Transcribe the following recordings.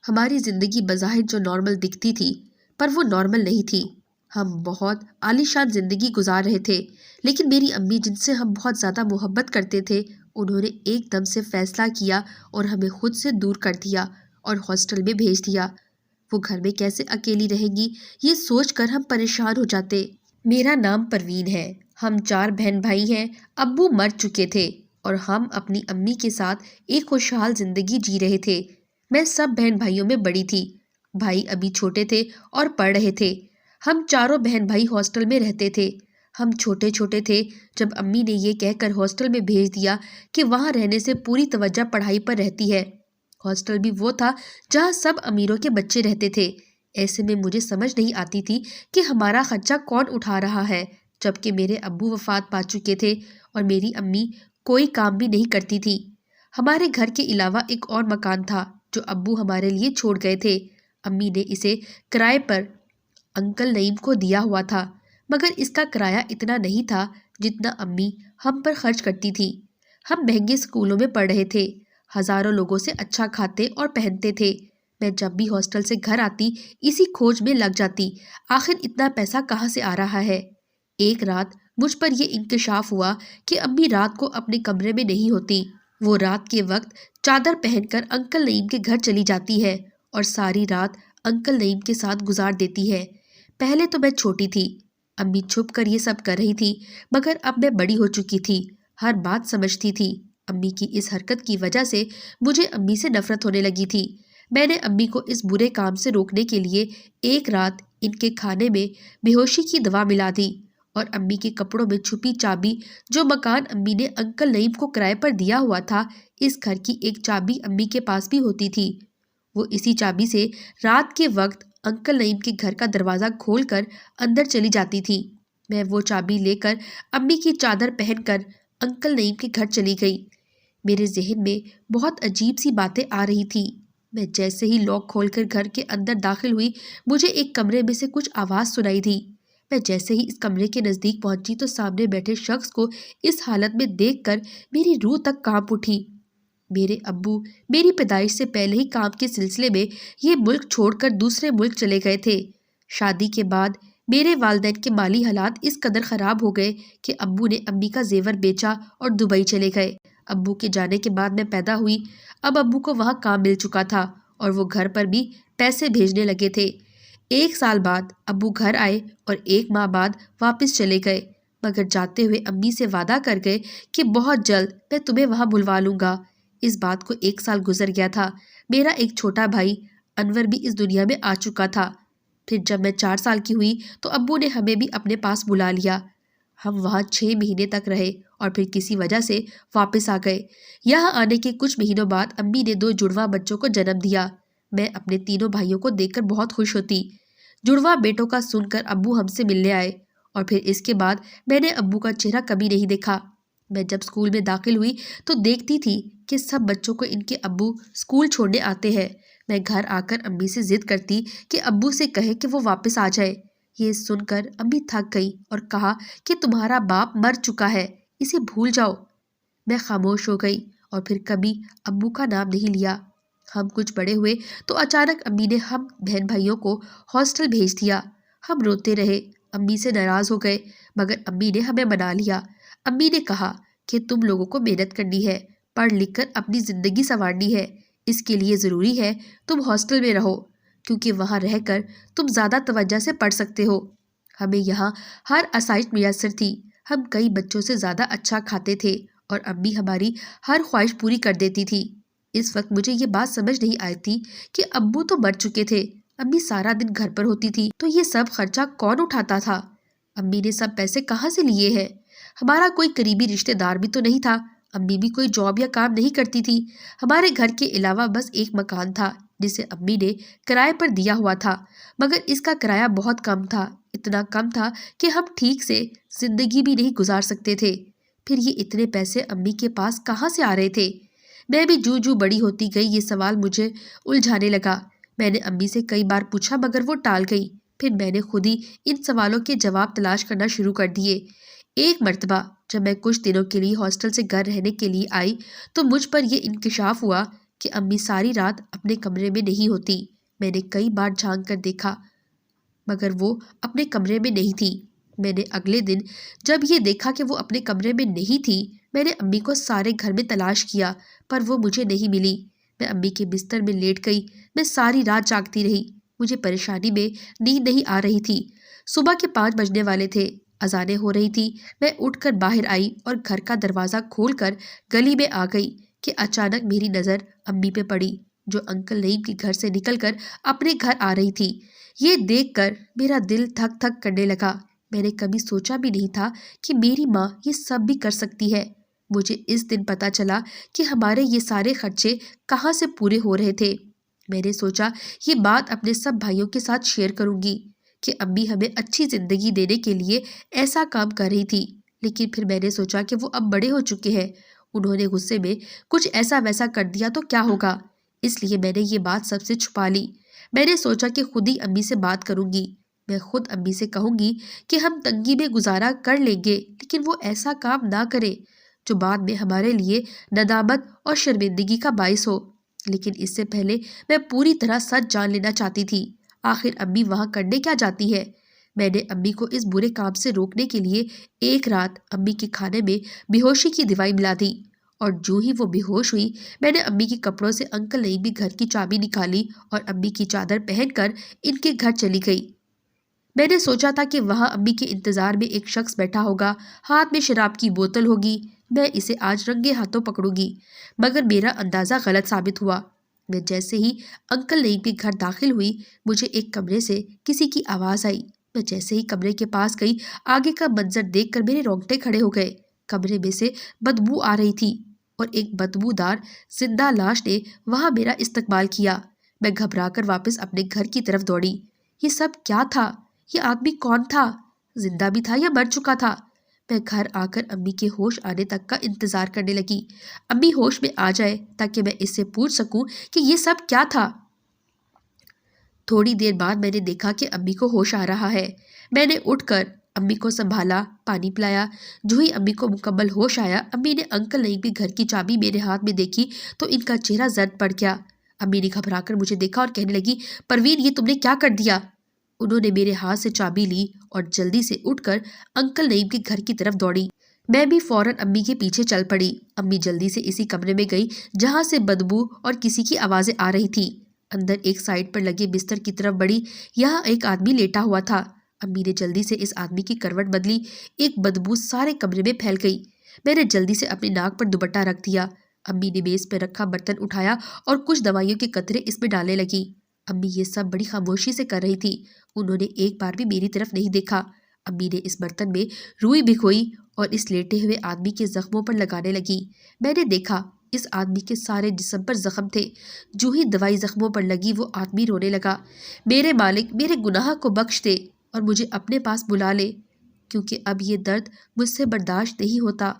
ہماری زندگی بظاہر جو نارمل دکھتی تھی پر وہ نارمل نہیں تھی۔ ہم بہت عالیشان زندگی گزار رہے تھے، لیکن میری امی جن سے ہم بہت زیادہ محبت کرتے تھے انہوں نے ایک دم سے فیصلہ کیا اور ہمیں خود سے دور کر دیا اور ہاسٹل میں بھیج دیا۔ وہ گھر میں کیسے اکیلی رہیں گی یہ سوچ کر ہم پریشان ہو جاتے۔ میرا نام پروین ہے، ہم 4 بہن بھائی ہیں۔ ابو مر چکے تھے اور ہم اپنی امی کے ساتھ ایک خوشحال زندگی جی رہے تھے۔ میں سب بہن بھائیوں میں بڑی تھی، بھائی ابھی چھوٹے تھے اور پڑھ رہے تھے۔ ہم چاروں بہن بھائی ہاسٹل میں رہتے تھے۔ ہم چھوٹے چھوٹے تھے جب امی نے یہ کہہ کر ہاسٹل میں بھیج دیا کہ وہاں رہنے سے پوری توجہ پڑھائی پر رہتی ہے۔ ہاسٹل بھی وہ تھا جہاں سب امیروں کے بچے رہتے تھے۔ ایسے میں مجھے سمجھ نہیں آتی تھی کہ ہمارا خرچہ کون اٹھا رہا ہے، جبکہ میرے ابو وفات پا چکے تھے اور میری امی کوئی کام بھی نہیں کرتی تھی۔ ہمارے گھر کے علاوہ ایک اور مکان تھا جو ابو ہمارے لیے چھوڑ گئے تھے۔ امی نے اسے کرائے پر انکل نعیم کو دیا ہوا تھا، مگر اس کا کرایہ اتنا نہیں تھا جتنا امی ہم پر خرچ کرتی تھی۔ ہم مہنگے اسکولوں میں پڑھ رہے تھے، ہزاروں لوگوں سے اچھا کھاتے اور پہنتے تھے۔ میں جب بھی ہاسٹل سے گھر آتی اسی کھوج میں لگ جاتی، آخر اتنا پیسہ کہاں سے آ رہا ہے۔ ایک رات مجھ پر یہ انکشاف ہوا کہ امی رات کو اپنے کمرے میں نہیں ہوتی۔ وہ رات کے وقت چادر پہن کر انکل نعیم کے گھر چلی جاتی ہے اور ساری رات انکل نعیم کے ساتھ گزار دیتی ہے۔ پہلے تو میں چھوٹی تھی، امی چھپ کر یہ سب کر رہی تھی، مگر اب میں بڑی ہو چکی تھی، ہر بات سمجھتی تھی۔ امی کی اس حرکت کی وجہ سے مجھے امی سے نفرت ہونے لگی تھی۔ میں نے امی کو اس برے کام سے روکنے کے لیے ایک رات ان کے کھانے میں بے ہوشی کی دوا ملا دی اور امی کے کپڑوں میں چھپی چابی جو مکان امی نے انکل نعیم کو کرائے پر دیا ہوا تھا، اس گھر کی ایک چابی امی کے پاس بھی ہوتی تھی۔ وہ اسی چابی سے رات کے وقت انکل نعیم کے گھر کا دروازہ کھول کر اندر چلی جاتی تھی۔ میں وہ چابی لے کر امی کی چادر پہن کر انکل نعیم کے گھر چلی گئی۔ میرے ذہن میں بہت عجیب سی باتیں آ رہی تھی۔ میں جیسے ہی لاک کھول کر گھر کے اندر داخل ہوئی مجھے ایک کمرے میں سے کچھ آواز سنائی دی۔ میں جیسے ہی اس کمرے کے نزدیک پہنچی تو سامنے بیٹھے شخص کو اس حالت میں دیکھ کر میری روح تک کانپ اٹھی۔ میرے ابو میری پیدائش سے پہلے ہی کام کے سلسلے میں یہ ملک چھوڑ کر دوسرے ملک چلے گئے تھے۔ شادی کے بعد میرے والدین کے مالی حالات اس قدر خراب ہو گئے کہ ابو نے امی کا زیور بیچا اور دبئی چلے گئے۔ ابو کے جانے کے بعد میں پیدا ہوئی۔ اب ابو کو وہاں کام مل چکا تھا اور وہ گھر پر بھی پیسے بھیجنے لگے تھے۔ 1 سال بعد ابو گھر آئے اور 1 ماہ بعد واپس چلے گئے، مگر جاتے ہوئے امی سے وعدہ کر گئے کہ بہت جلد میں تمہیں وہاں بلوا لوں گا۔ اس بات کو 1 سال گزر گیا تھا۔ میرا ایک چھوٹا بھائی انور بھی اس دنیا میں آ چکا تھا۔ پھر جب میں 4 سال کی ہوئی تو ابو نے ہمیں بھی اپنے پاس بلا لیا۔ ہم وہاں 6 مہینے تک رہے اور پھر کسی وجہ سے واپس آ گئے۔ یہاں آنے کے کچھ مہینوں بعد امی نے 2 جڑواں بچوں کو جنم دیا۔ میں اپنے تینوں بھائیوں کو دیکھ کر بہت خوش ہوتی۔ جڑواں بیٹوں کا سن کر ابو ہم سے ملنے آئے اور پھر اس کے بعد میں نے ابو کا چہرہ کبھی نہیں دیکھا۔ میں جب اسکول میں داخل ہوئی تو دیکھتی تھی کہ سب بچوں کو ان کے ابو اسکول چھوڑنے آتے ہیں۔ میں گھر آ کر امی سے ضد کرتی کہ ابو سے کہے کہ وہ واپس آ جائے۔ یہ سن کر امی تھک گئی اور کہا کہ تمہارا باپ مر چکا ہے، اسے بھول جاؤ۔ میں خاموش ہو گئی اور پھر کبھی ابو کا نام نہیں لیا۔ ہم کچھ بڑے ہوئے تو اچانک امی نے ہم بہن بھائیوں کو ہاسٹل بھیج دیا۔ ہم روتے رہے، امی سے ناراض ہو گئے، مگر امی نے ہمیں منا لیا۔ امی نے کہا کہ تم لوگوں کو محنت کرنی ہے، پڑھ لکھ کر اپنی زندگی سنوارنی ہے، اس کے لیے ضروری ہے تم ہاسٹل میں رہو، کیونکہ وہاں رہ کر تم زیادہ توجہ سے پڑھ سکتے ہو۔ ہمیں یہاں ہر آسائش میسر تھی، ہم کئی بچوں سے زیادہ اچھا کھاتے تھے اور امی ہماری ہر خواہش پوری کر دیتی تھی۔ اس وقت مجھے یہ بات سمجھ نہیں آئی تھی کہ ابو تو مر چکے تھے، امی سارا دن گھر پر ہوتی تھی، تو یہ سب خرچہ کون اٹھاتا تھا؟ امی نے سب پیسے کہاں سے لیے ہیں؟ ہمارا کوئی قریبی رشتہ دار بھی تو نہیں تھا، امی بھی کوئی جاب یا کام نہیں کرتی تھی۔ ہمارے گھر کے علاوہ بس ایک مکان تھا جسے امی نے کرائے پر دیا ہوا تھا، مگر اس کا کرایہ بہت کم تھا، اتنا کم تھا کہ ہم ٹھیک سے زندگی بھی نہیں گزار سکتے تھے۔ پھر یہ اتنے پیسے امی کے پاس کہاں سے آ رہے تھے؟ میں بھی جو بڑی ہوتی گئی یہ سوال مجھے الجھانے لگا۔ میں نے امی سے کئی بار پوچھا مگر وہ ٹال گئی۔ پھر میں نے خود ہی ان سوالوں کے جواب تلاش کرنا شروع کر دیے۔ ایک مرتبہ جب میں کچھ دنوں کے لیے ہاسٹل سے گھر رہنے کے لیے آئی تو مجھ پر یہ انکشاف ہوا کہ امی ساری رات اپنے کمرے میں نہیں ہوتی۔ میں نے کئی بار جھانک کر دیکھا مگر وہ اپنے کمرے میں نہیں تھی۔ میں نے اگلے دن جب یہ دیکھا کہ وہ اپنے کمرے میں نہیں تھی، میں نے امی کو سارے گھر میں تلاش کیا پر وہ مجھے نہیں ملی۔ میں امی کے بستر میں لیٹ گئی۔ میں ساری رات جاگتی رہی۔ مجھے پریشانی میں نیند نہیں آ رہی تھی۔ صبح کے 5 بجنے والے تھے، اذانیں ہو رہی تھی۔ میں اٹھ کر باہر آئی اور گھر کا دروازہ کھول کر گلی میں آ گئی کہ اچانک میری نظر امی پہ پڑی جو انکل نعیم کے گھر سے نکل کر اپنے گھر آ رہی تھی۔ یہ دیکھ کر میرا دل دھک دھک کرنے لگا۔ میں نے کبھی سوچا بھی نہیں تھا کہ میری ماں یہ سب بھی کر سکتی ہے۔ مجھے اس دن پتا چلا کہ ہمارے یہ سارے خرچے کہاں سے پورے ہو رہے تھے۔ میں نے سوچا یہ بات اپنے سب بھائیوں کے ساتھ شیئر کروں گی کہ امی ہمیں اچھی زندگی دینے کے لیے ایسا کام کر رہی تھی، لیکن پھر میں نے سوچا کہ وہ اب بڑے ہو چکے ہیں، انہوں نے غصے میں کچھ ایسا ویسا کر دیا تو کیا ہوگا، اس لیے میں نے یہ بات سب سے چھپا لی۔ میں نے سوچا کہ خود ہی امی سے بات کروں گی۔ میں خود امی سے کہوں گی کہ ہم تنگی میں گزارا کر لیں گے لیکن وہ ایسا کام نہ کرے جو بعد میں ہمارے لیے ندامت اور شرمندگی کا باعث ہو۔ لیکن اس سے پہلے میں پوری طرح سچ جان لینا چاہتی تھی۔ آخر امی وہاں کرنے کیا جاتی ہے؟ میں نے امی کو اس برے کام سے روکنے کے لیے ایک رات امی کے کھانے میں بے ہوشی کی دوائی ملا دی، اور جو ہی وہ بے ہوش ہوئی میں نے امی کے کپڑوں سے انکل نعیم کے گھر کی چابی نکالی اور امی کی چادر پہن کر ان کے گھر چلی گئی۔ میں نے سوچا تھا کہ وہاں امی کے انتظار میں ایک شخص بیٹھا ہوگا، ہاتھ میں شراب کی بوتل ہوگی، میں اسے آج رنگے ہاتھوں پکڑوں گی، مگر میرا اندازہ غلط ثابت ہوا۔ میں جیسے ہی انکل نعیم کے گھر داخل ہوئی مجھے ایک کمرے سے کسی کی آواز آئی۔ میں جیسے ہی کمرے کے پاس گئی آگے کا منظر دیکھ کر میرے رونگٹے کھڑے ہو گئے۔ کمرے میں سے بدبو آ رہی تھی اور ایک بدبودار زندہ لاش نے وہاں میرا استقبال کیا۔ میں گھبرا کر واپس اپنے گھر کی طرف دوڑی۔ یہ سب کیا تھا؟ یہ آدمی کون تھا؟ زندہ بھی تھا یا مر چکا تھا؟ میں گھر آ کر امی کے ہوش آنے تک کا انتظار کرنے لگی، امی ہوش میں آ جائے تاکہ میں اس سے پوچھ سکوں کہ یہ سب کیا تھا۔ تھوڑی دیر بعد میں نے دیکھا کہ امی کو ہوش آ رہا ہے۔ میں نے اٹھ کر امی کو سنبھالا، پانی پلایا۔ جو ہی امی کو مکمل ہوش آیا امی نے انکل نعیم کے گھر کی چابی میرے ہاتھ میں دیکھی تو ان کا چہرہ زرد پڑ گیا۔ امی نے گھبرا کر مجھے دیکھا اور کہنے لگی، پروین یہ تم نے کیا کر دیا؟ انہوں نے میرے ہاتھ سے چابی لی اور جلدی سے اٹھ کر انکل نعیم کے گھر کی طرف دوڑی۔ میں بھی فوراً امی کے پیچھے چل پڑی۔ امی جلدی سے اسی کمرے میں گئی جہاں سے بدبو اور کسی کی آوازیں آ رہی تھی۔ اندر ایک سائڈ پر لگے بستر کی طرف بڑھی، یہاں ایک آدمی لیٹا ہوا تھا۔ امی نے جلدی سے اس آدمی کی کروٹ بدلی، ایک بدبو سارے کمرے میں پھیل گئی۔ میں نے جلدی سے اپنی ناک پر دوپٹہ رکھ دیا۔ امی نے میز پہ رکھا برتن اٹھایا اور کچھ دوائیوں کے قطرے اس میں ڈالنے لگی۔ امی یہ سب بڑی خاموشی سے کر رہی تھی، انہوں نے ایک بار بھی میری طرف نہیں دیکھا۔ امی نے اس برتن میں روئی بھگوئی اور اس لیٹے ہوئے آدمی کے زخموں پر لگانے لگی۔ میں نے دیکھا اس آدمی کے سارے جسم پر زخم تھے۔ جو ہی دوائی زخموں پر لگی وہ آدمی رونے لگا، میرے مالک میرے گناہ کو بخش دے اور مجھے اپنے پاس بلا لے کیونکہ اب یہ درد مجھ سے برداشت نہیں ہوتا۔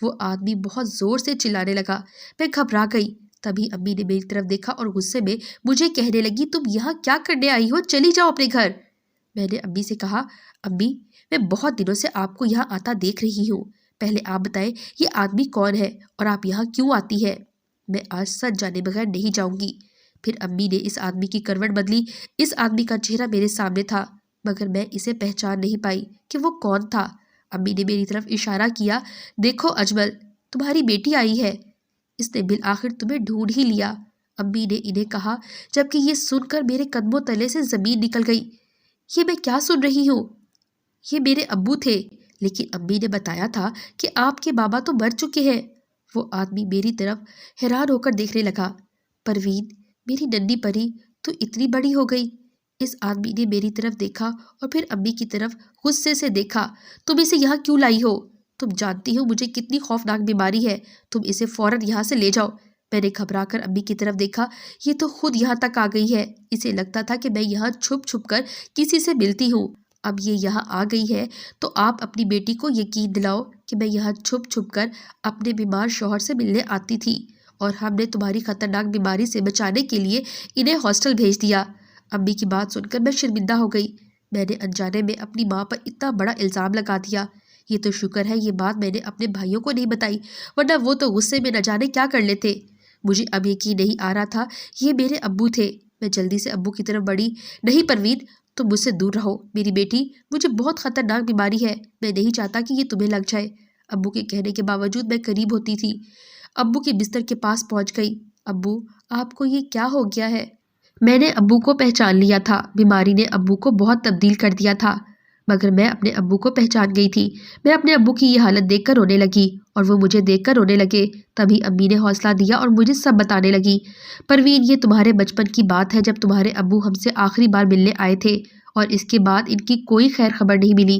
وہ آدمی بہت زور سے چلانے لگا۔ میں گھبرا گئی۔ تبھی امی نے میری طرف دیکھا اور غصے میں مجھے کہنے لگی، تم یہاں کیا کرنے آئی ہو؟ چلی جاؤ اپنے گھر۔ میں نے امی سے کہا، امی میں بہت دنوں سے آپ کو یہاں آتا دیکھ رہی ہوں، پہلے آپ بتائیں یہ آدمی کون ہے اور آپ یہاں کیوں آتی ہے؟ میں آج سچ جانے بغیر نہیں جاؤں گی۔ پھر امی نے اس آدمی کی کروٹ بدلی۔ اس آدمی کا چہرہ میرے سامنے تھا مگر میں اسے پہچان نہیں پائی کہ وہ کون تھا۔ امی نے میری طرف اشارہ کیا، دیکھو اجمل تمہاری بیٹی آئی ہے، اس نے بالآخر تمہیں ڈھونڈ ہی لیا۔ امی نے انہیں کہا جبکہ یہ سن کر میرے قدموں تلے سے زمین نکل گئی۔ یہ میں کیا سن رہی ہوں؟ یہ میرے ابو تھے، لیکن امی نے بتایا تھا کہ آپ کے بابا تو مر چکے ہیں۔ وہ آدمی میری طرف حیران ہو کر دیکھنے لگا۔ پروین میری ننھی پری تو اتنی بڑی ہو گئی۔ اس آدمی نے میری طرف دیکھا اور پھر امی کی طرف غصے سے دیکھا۔ تم اسے یہاں کیوں لائی ہو؟ تم جانتی ہو مجھے کتنی خوفناک بیماری ہے، تم اسے فوراً یہاں سے لے جاؤ۔ میں نے گھبرا کر امی کی طرف دیکھا، یہ تو خود یہاں تک آ گئی ہے، اسے لگتا تھا کہ میں یہاں چھپ چھپ کر کسی سے ملتی ہوں، اب یہ یہاں آ گئی ہے تو آپ اپنی بیٹی کو یقین دلاؤ کہ میں یہاں چھپ چھپ کر اپنے بیمار شوہر سے ملنے آتی تھی اور ہم نے تمہاری خطرناک بیماری سے بچانے کے لیے انہیں ہاسٹل بھیج دیا۔ امی کی بات سن کر میں شرمندہ ہو گئی۔ میں نے انجانے میں اپنی ماں پر اتنا بڑا الزام لگا دیا۔ یہ تو شکر ہے یہ بات میں نے اپنے بھائیوں کو نہیں بتائی، ورنہ وہ تو غصے میں نہ جانے کیا کر لیتے۔ مجھے اب یقین نہیں آ رہا تھا یہ میرے ابو تھے۔ میں جلدی سے ابو کی طرف بڑھی۔ نہیں پروین، تم مجھ سے دور رہو میری بیٹی، مجھے بہت خطرناک بیماری ہے، میں نہیں چاہتا کہ یہ تمہیں لگ جائے۔ ابو کے کہنے کے باوجود میں قریب ہوتی تھی، ابو کے بستر کے پاس پہنچ گئی۔ ابو، آپ کو یہ کیا ہو گیا ہے؟ میں نے ابو کو پہچان لیا تھا، بیماری نے ابو کو بہت تبدیل کر دیا تھا، مگر میں اپنے ابو کو پہچان گئی تھی۔ میں اپنے ابو کی یہ حالت دیکھ کر رونے لگی اور وہ مجھے دیکھ کر رونے لگے۔ تبھی امی نے حوصلہ دیا اور مجھے سب بتانے لگی۔ پروین، یہ تمہارے بچپن کی بات ہے جب تمہارے ابو ہم سے آخری بار ملنے آئے تھے اور اس کے بعد ان کی کوئی خیر خبر نہیں ملی۔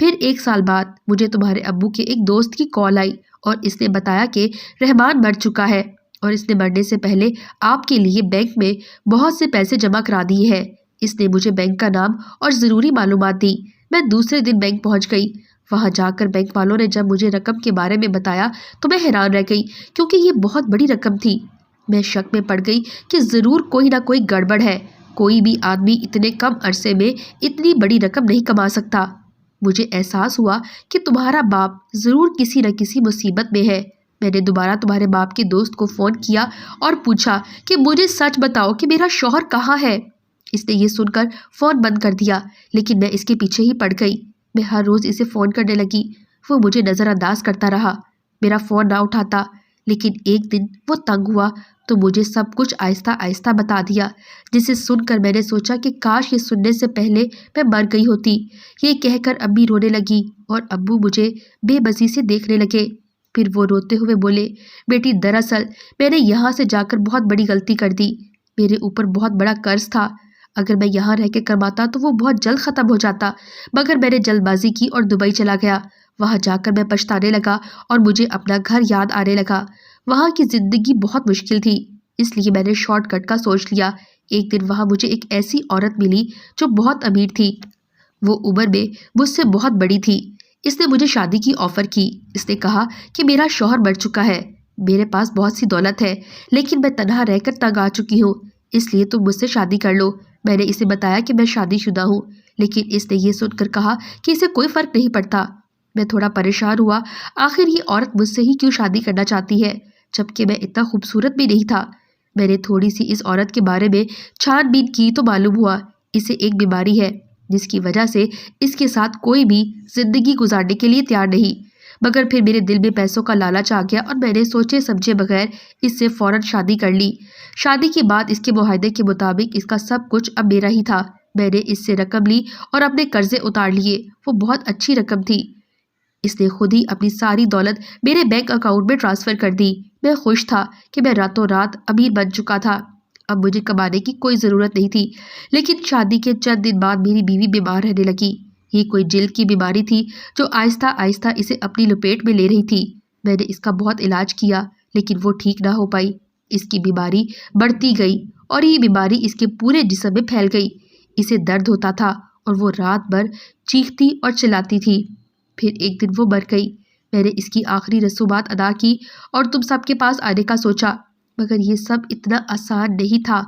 پھر 1 سال بعد مجھے تمہارے ابو کے ایک دوست کی کال آئی اور اس نے بتایا کہ رحمان مر چکا ہے اور اس نے مرنے سے پہلے آپ کے لیے بینک میں بہت سے پیسے جمع کرا دیے ہیں۔ اس نے مجھے بینک کا نام اور ضروری معلومات دی۔ میں دوسرے دن بینک پہنچ گئی۔ وہاں جا کر بینک والوں نے جب مجھے رقم کے بارے میں بتایا تو میں حیران رہ گئی، کیونکہ یہ بہت بڑی رقم تھی۔ میں شک میں پڑ گئی کہ ضرور کوئی نہ کوئی گڑبڑ ہے، کوئی بھی آدمی اتنے کم عرصے میں اتنی بڑی رقم نہیں کما سکتا۔ مجھے احساس ہوا کہ تمہارا باپ ضرور کسی نہ کسی مصیبت میں ہے۔ میں نے دوبارہ تمہارے باپ کے دوست کو فون کیا اور پوچھا کہ مجھے سچ بتاؤ کہ میرا شوہر کہاں ہے۔ اس نے یہ سن کر فون بند کر دیا، لیکن میں اس کے پیچھے ہی پڑ گئی۔ میں ہر روز اسے فون کرنے لگی، وہ مجھے نظر انداز کرتا رہا، میرا فون نہ اٹھاتا۔ لیکن ایک دن وہ تنگ ہوا تو مجھے سب کچھ آہستہ آہستہ بتا دیا، جسے سن کر میں نے سوچا کہ کاش یہ سننے سے پہلے میں مر گئی ہوتی۔ یہ کہہ کر امی رونے لگی اور ابو مجھے بے بسی سے دیکھنے لگے۔ پھر وہ روتے ہوئے بولے، بیٹی دراصل میں نے یہاں سے جا کر بہت بڑی غلطی کر دی، میرے اوپر بہت بڑا قرض تھا، اگر میں یہاں رہ کے کماتا تو وہ بہت جلد ختم ہو جاتا، مگر میں نے جلد بازی کی اور دبئی چلا گیا۔ وہاں جا کر میں پچھتانے لگا اور مجھے اپنا گھر یاد آنے لگا۔ وہاں کی زندگی بہت مشکل تھی، اس لیے میں نے شارٹ کٹ کا سوچ لیا۔ ایک دن وہاں مجھے ایک ایسی عورت ملی جو بہت امیر تھی، وہ عمر میں مجھ سے بہت بڑی تھی۔ اس نے مجھے شادی کی آفر کی۔ اس نے کہا کہ میرا شوہر مر چکا ہے، میرے پاس بہت سی دولت ہے، لیکن میں تنہا رہ کر تنگ آ چکی ہوں، اس لیے تم مجھ سے شادی کر لو۔ میں نے اسے بتایا کہ میں شادی شدہ ہوں، لیکن اس نے یہ سن کر کہا کہ اسے کوئی فرق نہیں پڑتا۔ میں تھوڑا پریشان ہوا، آخر یہ عورت مجھ سے ہی کیوں شادی کرنا چاہتی ہے، جبکہ میں اتنا خوبصورت بھی نہیں تھا۔ میں نے تھوڑی سی اس عورت کے بارے میں چھان بین کی تو معلوم ہوا اسے ایک بیماری ہے، جس کی وجہ سے اس کے ساتھ کوئی بھی زندگی گزارنے کے لیے تیار نہیں۔ مگر پھر میرے دل میں پیسوں کا لالچ آ گیا اور میں نے سوچے سمجھے بغیر اس سے فوراً شادی کر لی۔ شادی کے بعد اس کے معاہدے کے مطابق اس کا سب کچھ اب میرا ہی تھا۔ میں نے اس سے رقم لی اور اپنے قرضے اتار لیے، وہ بہت اچھی رقم تھی۔ اس نے خود ہی اپنی ساری دولت میرے بینک اکاؤنٹ میں ٹرانسفر کر دی۔ میں خوش تھا کہ میں راتوں رات امیر بن چکا تھا، اب مجھے کمانے کی کوئی ضرورت نہیں تھی۔ لیکن شادی کے چند دن بعد میری بیوی بیمار رہنے لگی۔ یہ کوئی جلد کی بیماری تھی جو آہستہ آہستہ اسے اپنی لپیٹ میں لے رہی تھی۔ میں نے اس کا بہت علاج کیا، لیکن وہ ٹھیک نہ ہو پائی۔ اس کی بیماری بڑھتی گئی اور یہ بیماری اس کے پورے جسم میں پھیل گئی۔ اسے درد ہوتا تھا اور وہ رات بھر چیختی اور چلاتی تھی۔ پھر ایک دن وہ مر گئی۔ میں نے اس کی آخری رسومات ادا کی اور تم سب کے پاس آنے کا سوچا، مگر یہ سب اتنا آسان نہیں تھا۔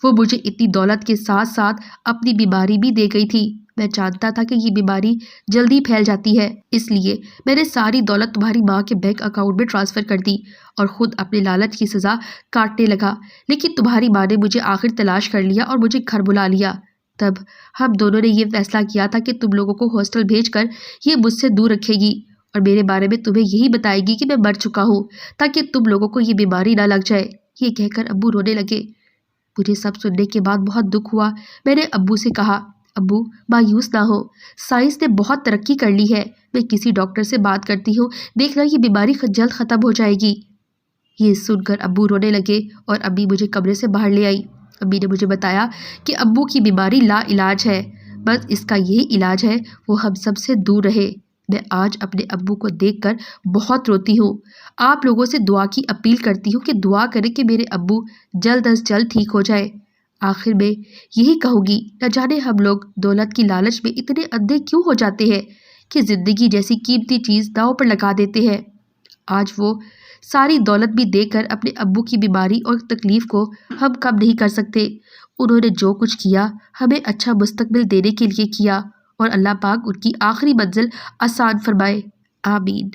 وہ مجھے اتنی دولت کے ساتھ ساتھ اپنی بیماری بھی دے گئی تھی۔ میں جانتا تھا کہ یہ بیماری جلدی پھیل جاتی ہے، اس لیے میں نے ساری دولت تمہاری ماں کے بینک اکاؤنٹ میں ٹرانسفر کر دی اور خود اپنے لالچ کی سزا کاٹنے لگا۔ لیکن تمہاری ماں نے مجھے آخر تلاش کر لیا اور مجھے گھر بلا لیا۔ تب ہم دونوں نے یہ فیصلہ کیا تھا کہ تم لوگوں کو ہاسٹل بھیج کر یہ مجھ سے دور رکھے گی اور میرے بارے میں تمہیں یہی بتائے گی کہ میں مر چکا ہوں، تاکہ تم لوگوں کو یہ بیماری نہ لگ جائے۔ یہ کہہ کر ابو رونے لگے۔ مجھے سب سننے کے بعد بہت دکھ ہوا۔ میں نے ابو سے کہا، ابو مایوس نہ ہو، سائنس نے بہت ترقی کر لی ہے، میں کسی ڈاکٹر سے بات کرتی ہوں، دیکھنا یہ بیماری جلد ختم ہو جائے گی۔ یہ سن کر ابو رونے لگے اور امی مجھے کمرے سے باہر لے آئی۔ امی نے مجھے بتایا کہ ابو کی بیماری لا علاج ہے، بس اس کا یہی علاج ہے وہ ہم سب سے دور رہے۔ میں آج اپنے ابو کو دیکھ کر بہت روتی ہوں۔ آپ لوگوں سے دعا کی اپیل کرتی ہوں کہ دعا کریں کہ میرے ابو جلد از جلد ٹھیک ہو جائے۔ آخر میں یہی کہوں گی، نہ جانے ہم لوگ دولت کی لالچ میں اتنے اندھے کیوں ہو جاتے ہیں کہ زندگی جیسی قیمتی چیز داؤ پر لگا دیتے ہیں۔ آج وہ ساری دولت بھی دے کر اپنے ابو کی بیماری اور تکلیف کو ہم کم نہیں کر سکتے۔ انہوں نے جو کچھ کیا ہمیں اچھا مستقبل دینے کے لیے کیا، اور اللہ پاک ان کی آخری منزل آسان فرمائے، آمین۔